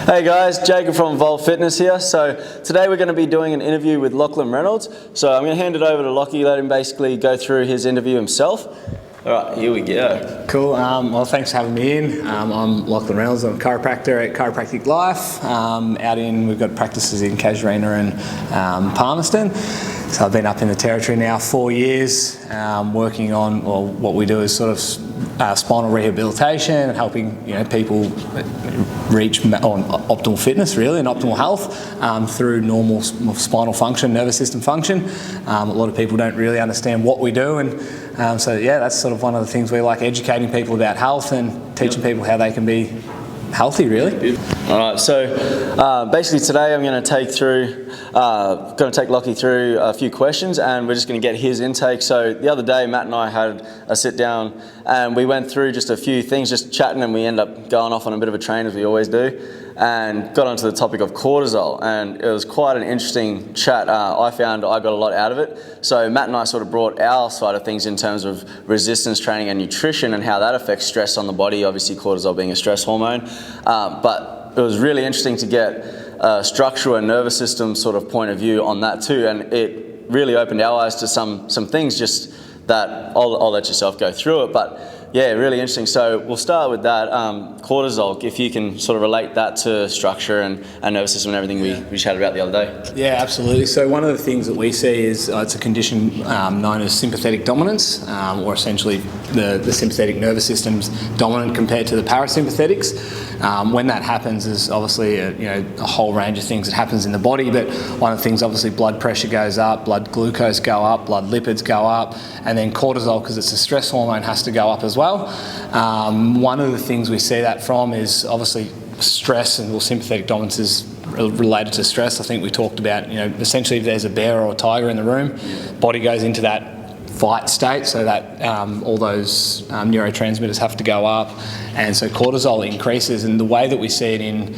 Hey guys, Jacob from Evolve Fitness here. So today we're going to be doing an interview with Lachlan Reynolds. So I'm going to hand it over to Lockie, let him basically go through his interview himself. All right, here we go. Cool. Well, thanks for having me in. I'm Lachlan Reynolds. I'm a chiropractor at Chiropractic Life. We've got practices in Casuarina and Palmerston. So I've been up in the territory now 4 years, working on, well, what we do is sort of spinal rehabilitation and helping people reach optimal fitness, really, and optimal health through normal spinal function, nervous system function. A lot of people don't really understand what we do, and so yeah, that's sort of one of the things we like, educating people about health and teaching people how they can be healthy, really. All right, so basically today I'm going to take Lockie through a few questions, and we're just going to get his intake. So the other day, Matt and I had a sit down, and we went through just a few things, just chatting, and we end up going off on a bit of a train, as we always do, and got onto the topic of cortisol, and it was quite an interesting chat. I found I got a lot out of it. So Matt and I sort of brought our side of things in terms of resistance training and nutrition and how that affects stress on the body, obviously cortisol being a stress hormone. But it was really interesting to get a structural and nervous system sort of point of view on that too, and it really opened our eyes to some things just that I'll let yourself go through it, but yeah, really interesting. So we'll start with that, cortisol, if you can sort of relate that to structure and nervous system and everything we chatted about the other day. Yeah, absolutely. So one of the things that we see is it's a condition known as sympathetic dominance, or essentially the sympathetic nervous system's dominant compared to the parasympathetics. When that happens, there's obviously a whole range of things that happens in the body, but one of the things, obviously, blood pressure goes up, blood glucose go up, blood lipids go up, and then cortisol, because it's a stress hormone, has to go up as well. One of the things we see that from is obviously stress, and sympathetic dominance is related to stress. I think we talked about, essentially if there's a bear or a tiger in the room, body goes into that fight state, so that all those neurotransmitters have to go up, and so cortisol increases. And the way that we see it in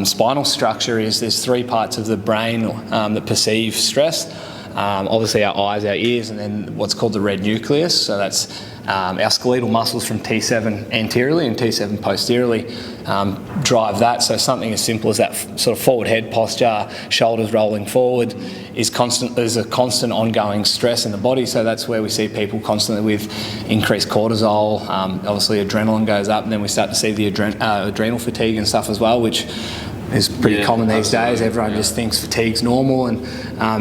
spinal structure is there's three parts of the brain that perceive stress. Obviously our eyes, our ears, and then what's called the red nucleus. So that's our skeletal muscles from T7 anteriorly and T7 posteriorly drive that. So something as simple as that sort of forward head posture, shoulders rolling forward, is a constant ongoing stress in the body. So that's where we see people constantly with increased cortisol. Obviously adrenaline goes up, and then we start to see the adrenal fatigue and stuff as well, which is pretty common these days. Everyone just thinks fatigue's normal, and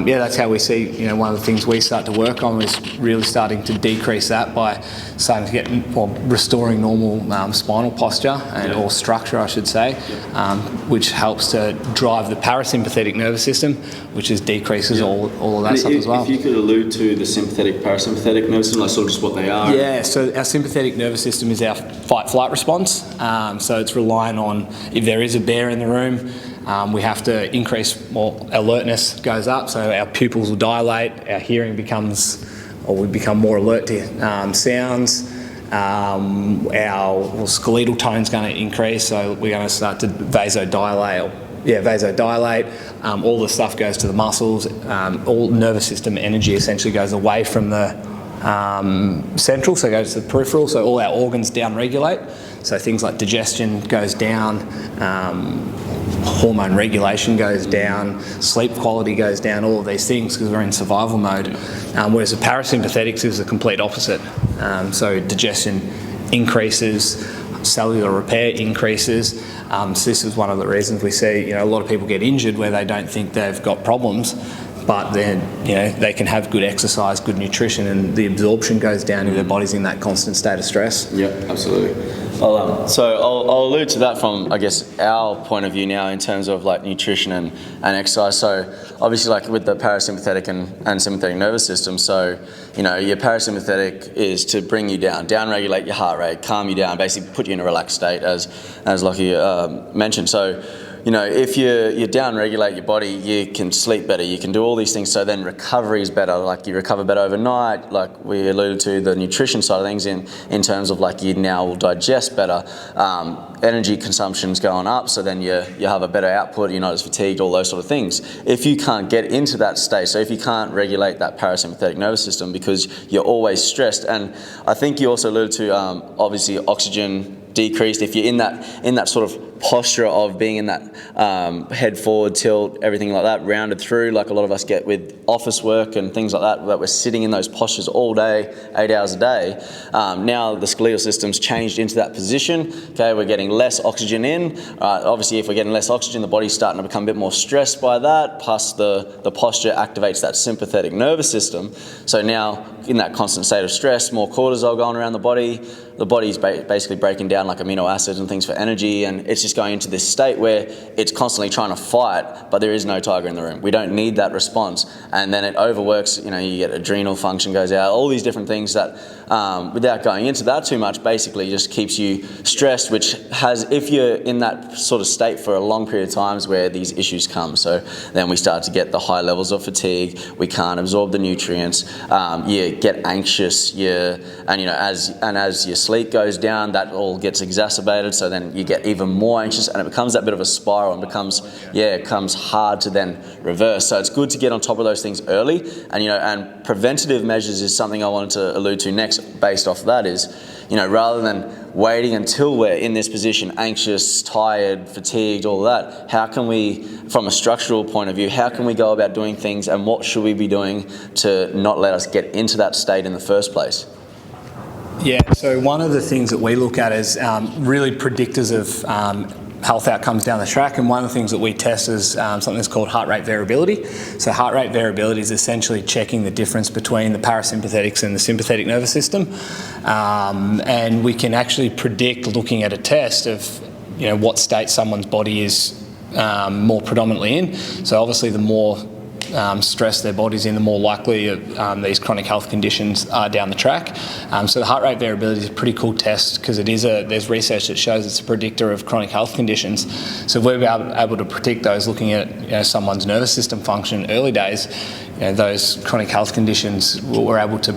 that's how we see, one of the things we start to work on is really starting to decrease that by starting to get, restoring normal spinal posture or structure, I should say, which helps to drive the parasympathetic nervous system, which decreases all of that stuff as well. If you could allude to the sympathetic, parasympathetic nervous system, like sort of just what they are. Yeah, so our sympathetic nervous system is our fight-flight response. So it's relying on, if there is a bear in the room, we have to increase, alertness goes up, so our pupils will dilate, our hearing we become more alert to sounds, our skeletal tone's going to increase, so we're going to start to vasodilate, all the stuff goes to the muscles, all nervous system energy essentially goes away from the central, so it goes to the peripheral, so all our organs down-regulate, so things like digestion goes down, hormone regulation goes down, sleep quality goes down, all of these things, because we're in survival mode. Whereas the parasympathetics is the complete opposite. So digestion increases, cellular repair increases. So this is one of the reasons we see, a lot of people get injured where they don't think they've got problems, but then they can have good exercise, good nutrition, and the absorption goes down if their body's in that constant state of stress. Yeah, absolutely. I'll allude to that from, I guess, our point of view now in terms of like nutrition and exercise. So obviously, like with the parasympathetic and sympathetic nervous system, so your parasympathetic is to bring you down regulate your heart rate, calm you down, basically put you in a relaxed state, as Lockie mentioned. So if you down-regulate your body, you can sleep better, you can do all these things, so then recovery is better, like you recover better overnight, like we alluded to the nutrition side of things in terms of like you now will digest better, energy consumption's going up, so then you have a better output, you're not as fatigued, all those sort of things. If you can't get into that state, so if you can't regulate that parasympathetic nervous system because you're always stressed, and I think you also alluded to obviously oxygen decreased, if you're in that sort of posture of being in that head forward tilt, everything like that, rounded through, like a lot of us get with office work and things like that we're sitting in those postures all day, 8 hours a day. Now the skeletal system's changed into that position. Okay, we're getting less oxygen in. Obviously, if we're getting less oxygen, the body's starting to become a bit more stressed by that, plus the posture activates that sympathetic nervous system. So now, in that constant state of stress, more cortisol going around the body. The body's basically breaking down like amino acids and things for energy, and it's just going into this state where it's constantly trying to fight, but there is no tiger in the room. We don't need that response, and then it overworks. You get adrenal function goes out, all these different things that, without going into that too much, basically just keeps you stressed, which has, if you're in that sort of state for a long period of times, where these issues come. So then we start to get the high levels of fatigue. We can't absorb the nutrients. You get anxious. As your sleep goes down, that all gets exacerbated. So then you get even more anxious, and it becomes that bit of a spiral, and it becomes hard to then reverse. So it's good to get on top of those things early, and preventative measures is something I wanted to allude to next. Based off of that is, rather than waiting until we're in this position, anxious, tired, fatigued, all that, how can we, from a structural point of view, how can we go about doing things, and what should we be doing to not let us get into that state in the first place? Yeah, so one of the things that we look at is really predictors of health outcomes down the track, and one of the things that we test is something that's called heart rate variability. So heart rate variability is essentially checking the difference between the parasympathetics and the sympathetic nervous system, and we can actually predict, looking at a test, of what state someone's body is more predominantly in. So obviously the more stress their body's in, the more likely these chronic health conditions are down the track. So the heart rate variability is a pretty cool test, because there's research that shows it's a predictor of chronic health conditions. So if we're able to predict those, looking at someone's nervous system function in early days, those chronic health conditions, we're able to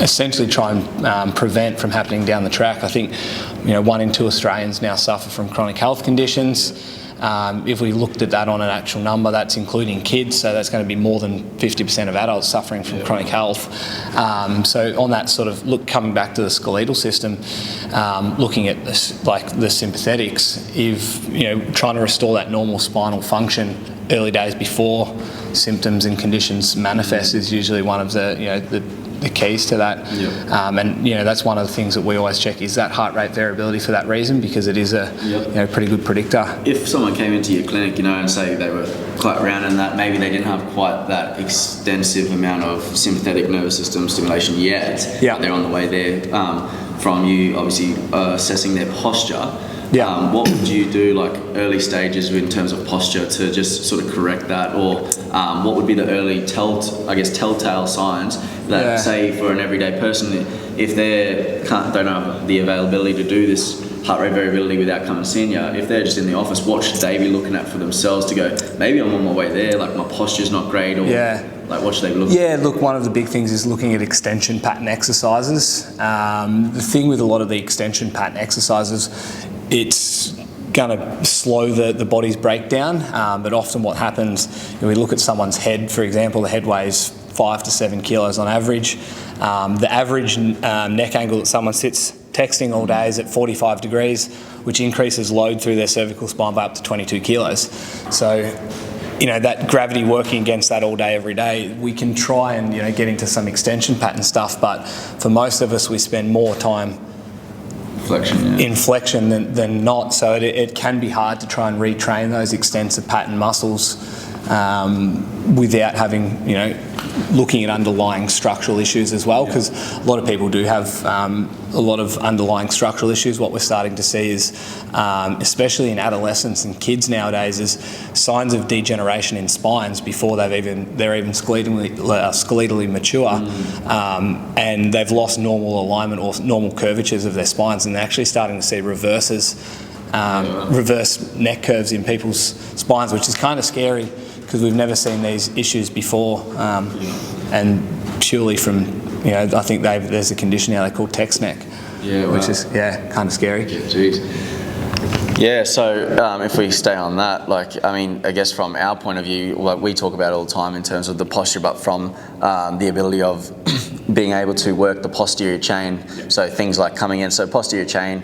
essentially try and prevent from happening down the track. I think 1 in 2 Australians now suffer from chronic health conditions. If we looked at that on an actual number, that's including kids, so that's going to be more than 50% of adults suffering from chronic health. So on that sort of coming back to the skeletal system, looking at this, like the sympathetics, if trying to restore that normal spinal function early days before symptoms and conditions manifest is usually one of the keys to that. And that's one of the things that we always check, is that heart rate variability, for that reason, because it is a pretty good predictor. If someone came into your clinic, and say they were quite round and that maybe they didn't have quite that extensive amount of sympathetic nervous system stimulation yet, but they're on the way there, from you obviously assessing their posture, what would you do, like early stages in terms of posture, to just sort of correct that, or what would be the early telltale signs that, say, for an everyday person, if they don't have the availability to do this heart rate variability without coming seeing you, if they're just in the office, what should they be looking at for themselves to go, maybe I'm on my way there, like my posture's not great, or like what should they be looking at? Look, one of the big things is looking at extension pattern exercises. The thing with a lot of the extension pattern exercises, it's going to slow the body's breakdown, but often what happens, we look at someone's head, for example, the head weighs 5 to 7 kilos on average. The average neck angle that someone sits texting all day is at 45 degrees, which increases load through their cervical spine by up to 22 kilos. So, that gravity working against that all day, every day, we can try and, get into some extension pattern stuff, but for most of us, we spend more time in flexion than not. So it can be hard to try and retrain those extensor pattern muscles without having, looking at underlying structural issues as well, because a lot of people do have a lot of underlying structural issues. What we're starting to see is, especially in adolescents and kids nowadays, is signs of degeneration in spines before they're even skeletally mature, and they've lost normal alignment or normal curvatures of their spines, and they're actually starting to see reverse neck curves in people's spines, which is kind of scary, because we've never seen these issues before, and purely from, I think there's a condition now they call text neck, which is kind of scary. So if we stay on that, I guess from our point of view, we talk about it all the time in terms of the posture, but from the ability of being able to work the posterior chain, so things like coming in. So posterior chain,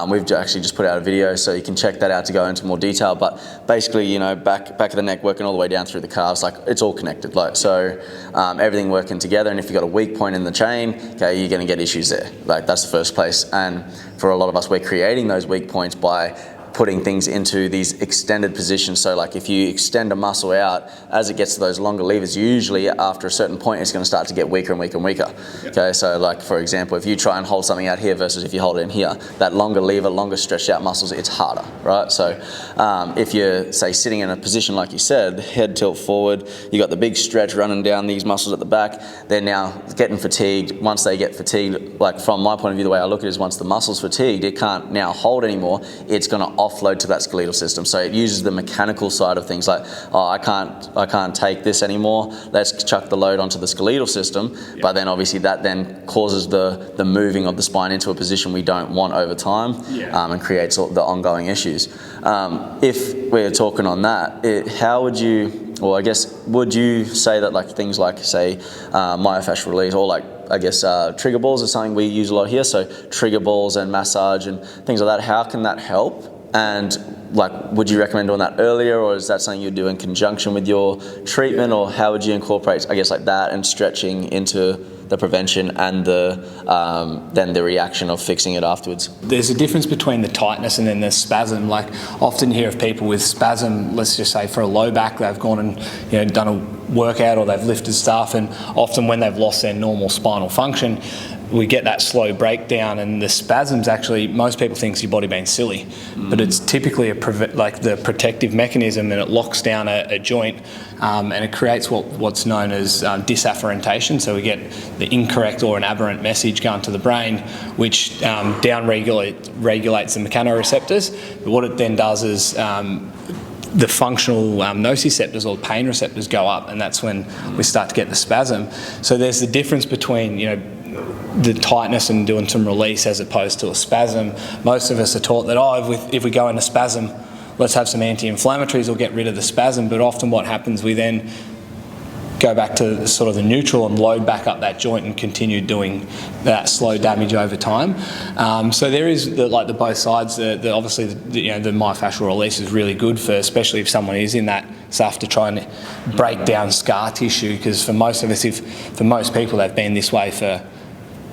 we've actually just put out a video, so you can check that out to go into more detail. But basically, you know, back of the neck working all the way down through the calves, like it's all connected. Like so, everything working together. And if you've got a weak point in the chain, okay, you're going to get issues there. Like that's the first place. And for a lot of us, we're creating those weak points by putting things into these extended positions. So like if you extend a muscle out, as it gets to those longer levers, usually after a certain point, it's going to start to get weaker and weaker and weaker. Okay, so like for example, if you try and hold something out here versus if you hold it in here, that longer lever, longer stretched out muscles, it's harder, right? So if you're, say, sitting in a position like you said, head tilt forward, you got the big stretch running down these muscles at the back, they're now getting fatigued. Once they get fatigued, like from my point of view, the way I look at it is once the muscle's fatigued, it can't now hold anymore, it's going to offload to that skeletal system. So it uses the mechanical side of things, like, oh, I can't take this anymore, let's chuck the load onto the skeletal system. But then obviously that then causes the moving of the spine into a position we don't want over time, and creates the ongoing issues. If we're talking on that, how would you, or I guess, would you say that like things like, say, myofascial release, or like, I guess trigger balls is something we use a lot here, so trigger balls and massage and things like that, how can that help? And like, would you recommend doing that earlier, or is that something you do in conjunction with your treatment, or how would you incorporate, I guess, like that and stretching into the prevention and then the reaction of fixing it afterwards? There's a difference between the tightness and then the spasm. Like often you hear of people with spasm, let's just say for a low back, they've gone and done a workout or they've lifted stuff, and often when they've lost their normal spinal function, we get that slow breakdown, and the spasms actually, most people think it's your body being silly, but it's typically like the protective mechanism, and it locks down a joint, and it creates what's known as disafferentation. So we get the incorrect or an aberrant message going to the brain, which down-regulates the mechanoreceptors. But what it then does is the functional nociceptors or pain receptors go up, and that's when we start to get the spasm. So there's the difference between, the tightness and doing some release as opposed to a spasm. Most of us are taught that, if we go into spasm, let's have some anti-inflammatories or get rid of the spasm. But often what happens, we then go back to sort of the neutral and load back up that joint and continue doing that slow damage over time. So there is the both sides. Obviously the myofascial release is really good for, especially if someone is in that stuff, to try and break down scar tissue, because for most of us, for most people, they've been this way for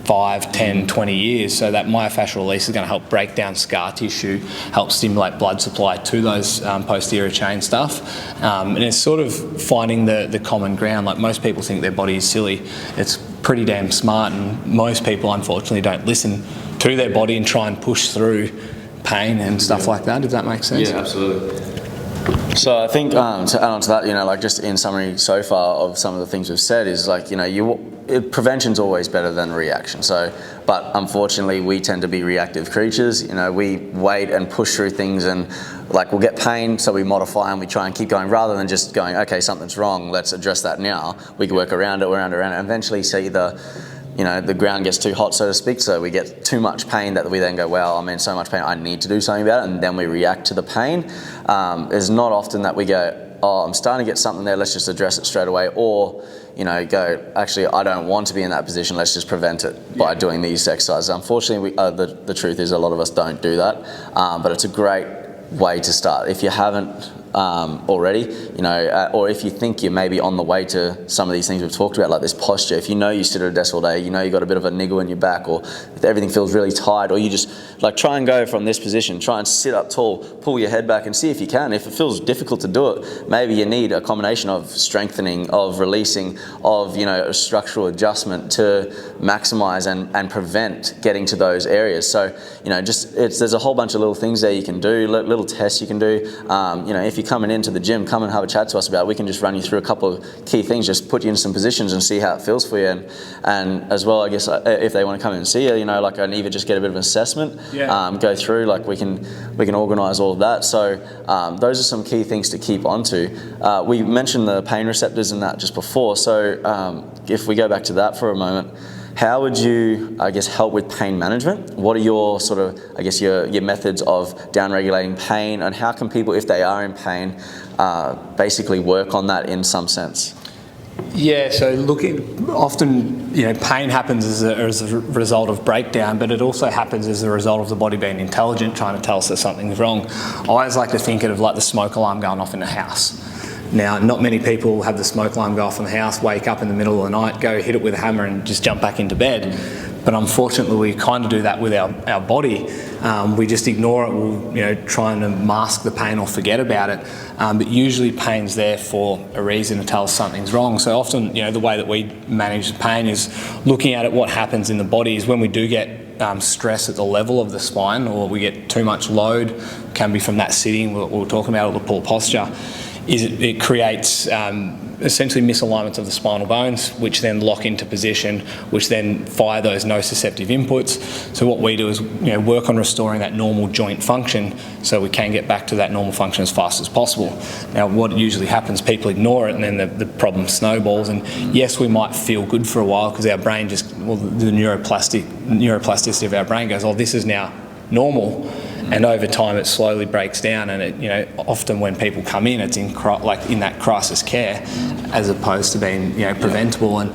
5, 10, 20 years. So that myofascial release is going to help break down scar tissue, help stimulate blood supply to those posterior chain stuff. And it's sort of finding the common ground. Like most people think their body is silly. It's pretty damn smart, and most people unfortunately don't listen to their body and try and push through pain and stuff like that. Does that make sense? Yeah, absolutely. So I think to add on to that, like just in summary so far of some of the things we've said is like, prevention's always better than reaction. So, but unfortunately we tend to be reactive creatures. We wait and push through things, and like we'll get pain, so we modify and we try and keep going rather than just going, okay, something's wrong, let's address that now. We can work around it, and eventually see the ground gets too hot, so to speak, so we get too much pain that we then go, well, I'm in so much pain, I need to do something about it, and then we react to the pain. It's not often that we go, oh, I'm starting to get something there, let's just address it straight away, or go, actually, I don't want to be in that position, let's just prevent it by doing these exercises. Unfortunately, the truth is a lot of us don't do that, but it's a great way to start. If you haven't already, or if you think you're maybe on the way to some of these things we've talked about, like this posture, if you sit at a desk all day, you got a bit of a niggle in your back, or if everything feels really tight, or you just like try and go from this position, try and sit up tall, pull your head back and see if you can. If it feels difficult to do it, maybe you need a combination of strengthening, of releasing, of a structural adjustment to maximize and prevent getting to those areas. So there's a whole bunch of little things there you can do, little tests you can do. If you're coming into the gym, come and have a chat to us about it. We can just run you through a couple of key things, just put you in some positions and see how it feels for you. And as well, I guess if they want to come in and see you, and either just get a bit of an assessment, go through, like we can organise all of that. So those are some key things to keep onto. We mentioned the pain receptors and that just before. So if we go back to that for a moment, how would you, I guess, help with pain management? What are your sort of, I guess, your methods of down-regulating pain, and how can people, if they are in pain, basically work on that in some sense? Yeah, so often, pain happens as a result of breakdown, but it also happens as a result of the body being intelligent, trying to tell us that something's wrong. I always like to think of it like the smoke alarm going off in a house. Now, not many people have the smoke alarm go off in the house, wake up in the middle of the night, go hit it with a hammer and just jump back into bed. But unfortunately, we kind of do that with our body. We just ignore it. We'll, trying to mask the pain or forget about it. But usually pain's there for a reason to tell us something's wrong. So often, the way that we manage the pain is looking at it. What happens in the body is when we do get stress at the level of the spine, or we get too much load, can be from that sitting we were talking about, or the poor posture, is it creates essentially misalignments of the spinal bones, which then lock into position, which then fire those nociceptive inputs. So what we do is work on restoring that normal joint function so we can get back to that normal function as fast as possible. Now, what usually happens, people ignore it, and then the problem snowballs. And yes, we might feel good for a while because our brain the neuroplasticity of our brain goes, oh, this is now normal. And over time, it slowly breaks down, and it, often when people come in, it's in that crisis care, as opposed to being preventable. And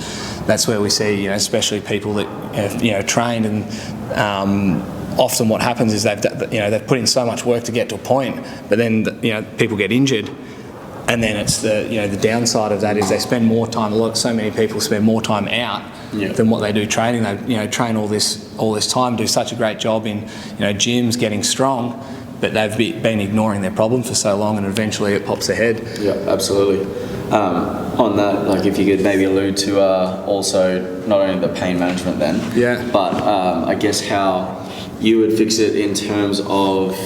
that's where we see especially people that have trained, and often what happens is they've put in so much work to get to a point, but then people get injured. And then it's the downside of that is they spend more time. So many people spend more time out than what they do training. They train all this time, do such a great job in gyms, getting strong, but they've been ignoring their problem for so long, and eventually it pops ahead. Yeah, absolutely. On that, if you could maybe allude to also not only the pain management then, but I guess how you would fix it in terms of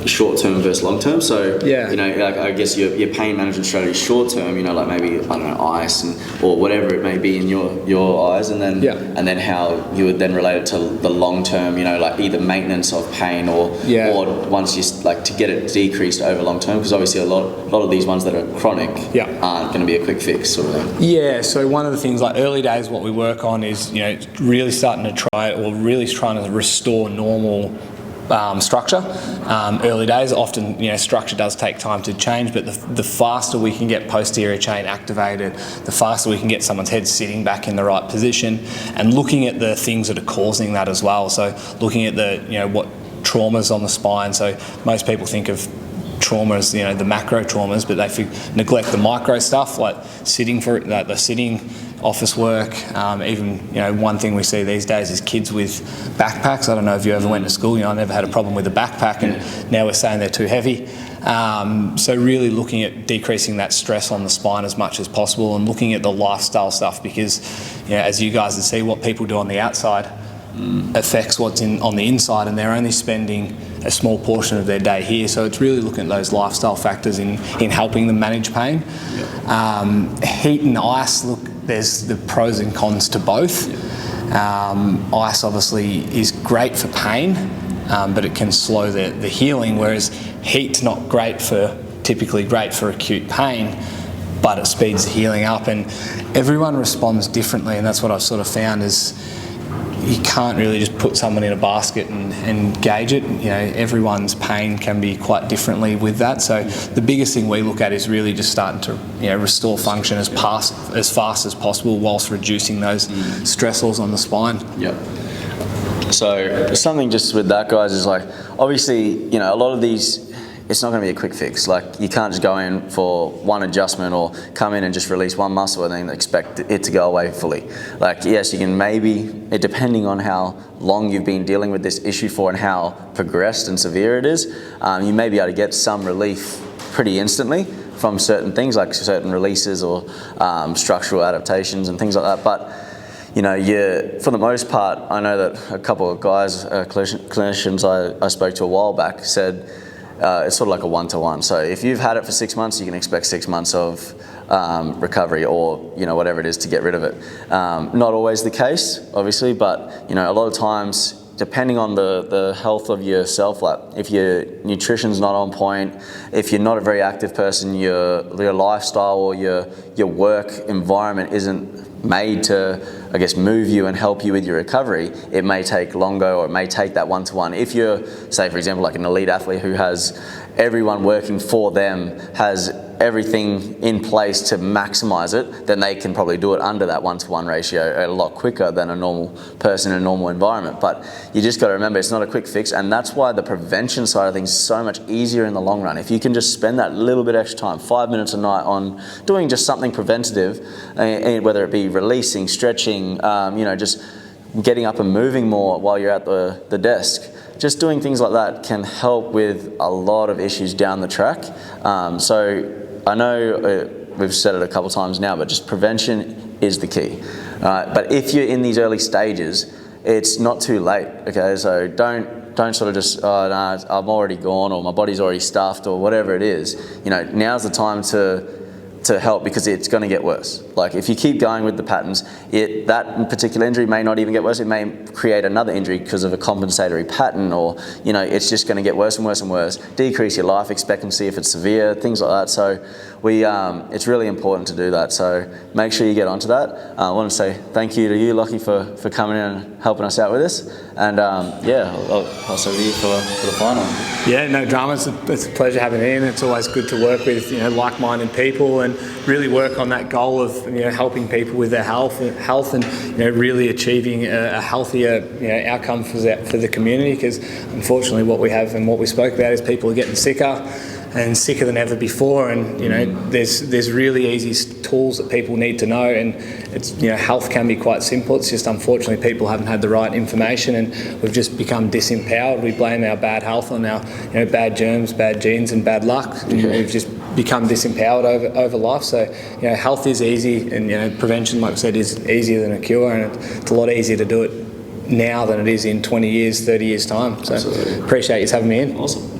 short term versus long term. So I guess your pain management strategy is short term, maybe ice or whatever it may be in your eyes, and then how you would then relate it to the long term, either maintenance of pain or once you to get it decreased over long term, because obviously a lot of these ones that are chronic aren't going to be a quick fix sort of thing. Yeah, so one of the things early days, what we work on is really starting to really trying to restore normal structure. Early days, often structure does take time to change, but the faster we can get posterior chain activated, the faster we can get someone's head sitting back in the right position, and looking at the things that are causing that as well. So looking at what traumas on the spine. So most people think of traumas, the macro traumas, but they neglect the micro stuff, like the sitting, office work. Even one thing we see these days is kids with backpacks. I don't know if you ever went to school. I never had a problem with a backpack, and now we're saying they're too heavy. So really looking at decreasing that stress on the spine as much as possible, and looking at the lifestyle stuff, because as you guys can see, what people do on the outside affects what's on the inside, and they're only spending a small portion of their day here. So it's really looking at those lifestyle factors in helping them manage pain. Heat and ice, there's the pros and cons to both. Ice obviously is great for pain, but it can slow the healing, whereas heat's not typically great for acute pain, but it speeds the healing up. And everyone responds differently, and that's what I've sort of found is you can't really just put someone in a basket and gauge it. Everyone's pain can be quite differently with that. So the biggest thing we look at is really just starting to restore function as fast as possible, whilst reducing those stressors on the spine. So something just with that, guys, is obviously a lot of these, it's not going to be a quick fix. You can't just go in for one adjustment or come in and just release one muscle and then expect it to go away fully. Yes, you can maybe, depending on how long you've been dealing with this issue for and how progressed and severe it is, you may be able to get some relief pretty instantly from certain things, like certain releases or structural adaptations and things like that. But for the most part, I know that a couple of guys, clinicians I spoke to a while back, said it's sort of like a one-to-one. So if you've had it for 6 months, you can expect 6 months of recovery, or whatever it is to get rid of it. Not always the case, obviously, but a lot of times, depending on the health of yourself, if your nutrition's not on point, if you're not a very active person, your lifestyle or your work environment isn't made to, I guess, move you and help you with your recovery, it may take longer, or it may take that one-to-one. If you're, say for example, like an elite athlete who has everyone working for them, has everything in place to maximize it, then they can probably do it under that one-to-one ratio a lot quicker than a normal person in a normal environment. But you just got to remember, it's not a quick fix, and that's why the prevention side of things is so much easier in the long run. If you can just spend that little bit extra time, 5 minutes a night, on doing just something preventative, whether it be releasing, stretching, just getting up and moving more while you're at the desk. Just doing things like that can help with a lot of issues down the track. So I know we've said it a couple times now, but just prevention is the key. But if you're in these early stages, it's not too late. Okay, so don't sort of just, oh, no, I'm already gone, or my body's already stuffed, or whatever it is. Now's the time to help, because it's going to get worse. Like, if you keep going with the patterns, that particular injury may not even get worse. It may create another injury because of a compensatory pattern, or it's just going to get worse and worse and worse. Decrease your life expectancy if it's severe, things like that. So it's really important to do that. So make sure you get onto that. I want to say thank you to you, Lockie, for coming in and helping us out with this. And I'll send you for the final. Yeah, no drama. It's a pleasure having you in. It's always good to work with like-minded people and really work on that goal of helping people with their health and really achieving a healthier outcome for the community. Because unfortunately, what we have and what we spoke about is people are getting sicker than ever before, and there's really easy tools that people need to know, and it's health can be quite simple. It's just unfortunately people haven't had the right information, and we've just become disempowered. We blame our bad health on our bad germs, bad genes, and bad luck. We've just become disempowered over life. So health is easy, and prevention, like I said, is easier than a cure, and it's a lot easier to do it now than it is in 20 years, 30 years time. So Absolutely. Appreciate you having me in. Awesome.